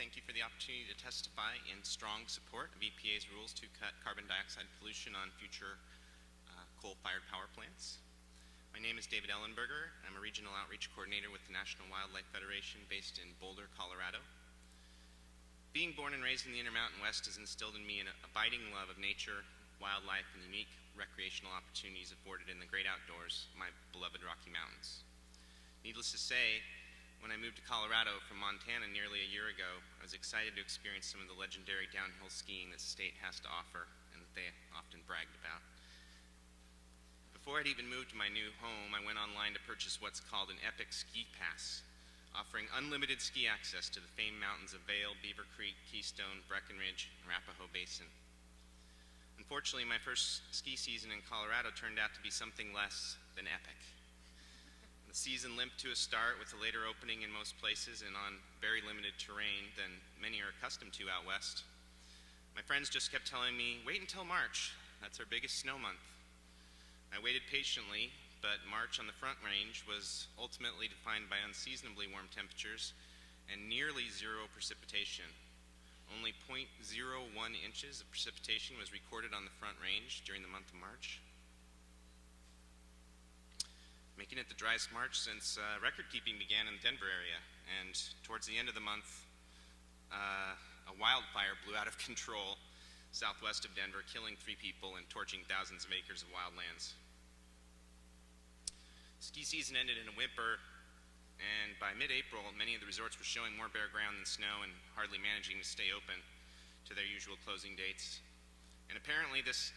thank you for the opportunity to testify in strong support of EPA's rules to cut carbon dioxide pollution on future coal-fired power plants. My name is David Ellenberger. I'm a regional outreach coordinator with the National Wildlife Federation based in Boulder, Colorado. Being born and raised in the Intermountain West has instilled in me an abiding love of nature, wildlife, and unique recreational opportunities afforded in the great outdoors, my beloved Rocky Mountains. Needless to say, when I moved to Colorado from Montana nearly a year ago, I was excited to experience some of the legendary downhill skiing that the state has to offer and that they often bragged about. Before I'd even moved to my new home, I went online to purchase what's called an Epic Ski Pass, offering unlimited ski access to the famed mountains of Vail, Beaver Creek, Keystone, Breckenridge, and Arapahoe Basin. Unfortunately, my first ski season in Colorado turned out to be something less than epic. The season limped to a start with a later opening in most places and on very limited terrain than many are accustomed to out west. My friends just kept telling me, wait until March, that's our biggest snow month. I waited patiently, but March on the Front Range was ultimately defined by unseasonably warm temperatures and nearly zero precipitation. Only 0.01 inches of precipitation was recorded on the Front Range during the month of March, making it the driest March since record keeping began in the Denver area. And towards the end of the month, a wildfire blew out of control southwest of Denver, killing 3 people and torching thousands of acres of wildlands. Ski season ended in a whimper, and by mid-April, many of the resorts were showing more bare ground than snow and hardly managing to stay open to their usual closing dates. And apparently this,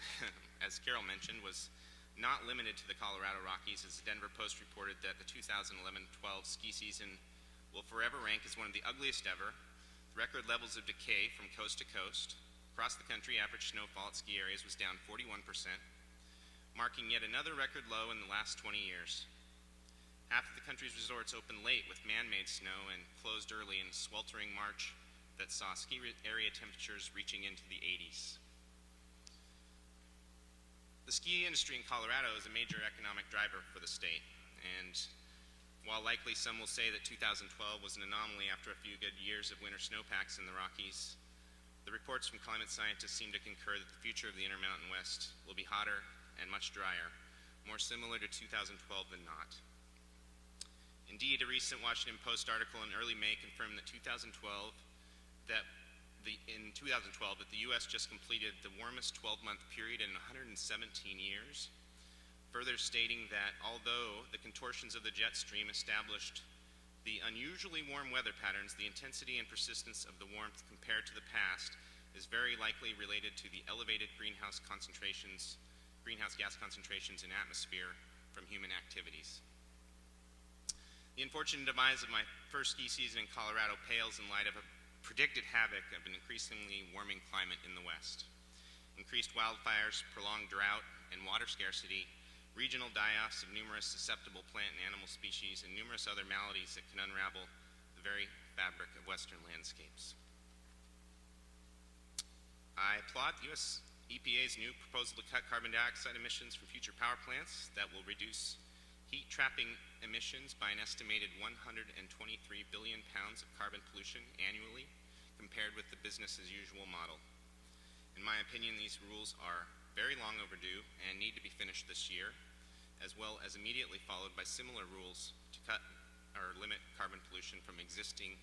as Carol mentioned, was not limited to the Colorado Rockies, as the Denver Post reported that the 2011-12 ski season will forever rank as one of the ugliest ever. The record levels of decay from coast to coast. Across the country, average snowfall at ski areas was down 41%, marking yet another record low in the last 20 years. Half of the country's resorts opened late with man-made snow and closed early in a sweltering March that saw ski area temperatures reaching into the 80s. The ski industry in Colorado is a major economic driver for the state, and while likely some will say that 2012 was an anomaly after a few good years of winter snowpacks in the Rockies, the reports from climate scientists seem to concur that the future of the Intermountain West will be hotter and much drier, more similar to 2012 than not. Indeed, a recent Washington Post article in early May confirmed that in 2012 that the U.S. just completed the warmest 12-month period in 117 years, further stating that although the contortions of the jet stream established the unusually warm weather patterns, the intensity and persistence of the warmth compared to the past is very likely related to the elevated greenhouse gas concentrations in atmosphere from human activities. The unfortunate demise of my first ski season in Colorado pales in light of a predicted havoc of an increasingly warming climate in the West. Increased wildfires, prolonged drought, and water scarcity, regional die-offs of numerous susceptible plant and animal species, and numerous other maladies that can unravel the very fabric of Western landscapes. I applaud the U.S. EPA's new proposal to cut carbon dioxide emissions from future power plants that will reduce heat-trapping emissions by an estimated 123 billion pounds of carbon pollution annually, compared with the business-as-usual model. In my opinion, these rules are very long overdue and need to be finished this year, as well as immediately followed by similar rules to cut or limit carbon pollution from existing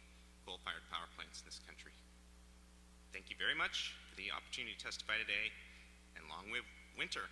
coal-fired power plants in this country. Thank you very much for the opportunity to testify today, and long live winter.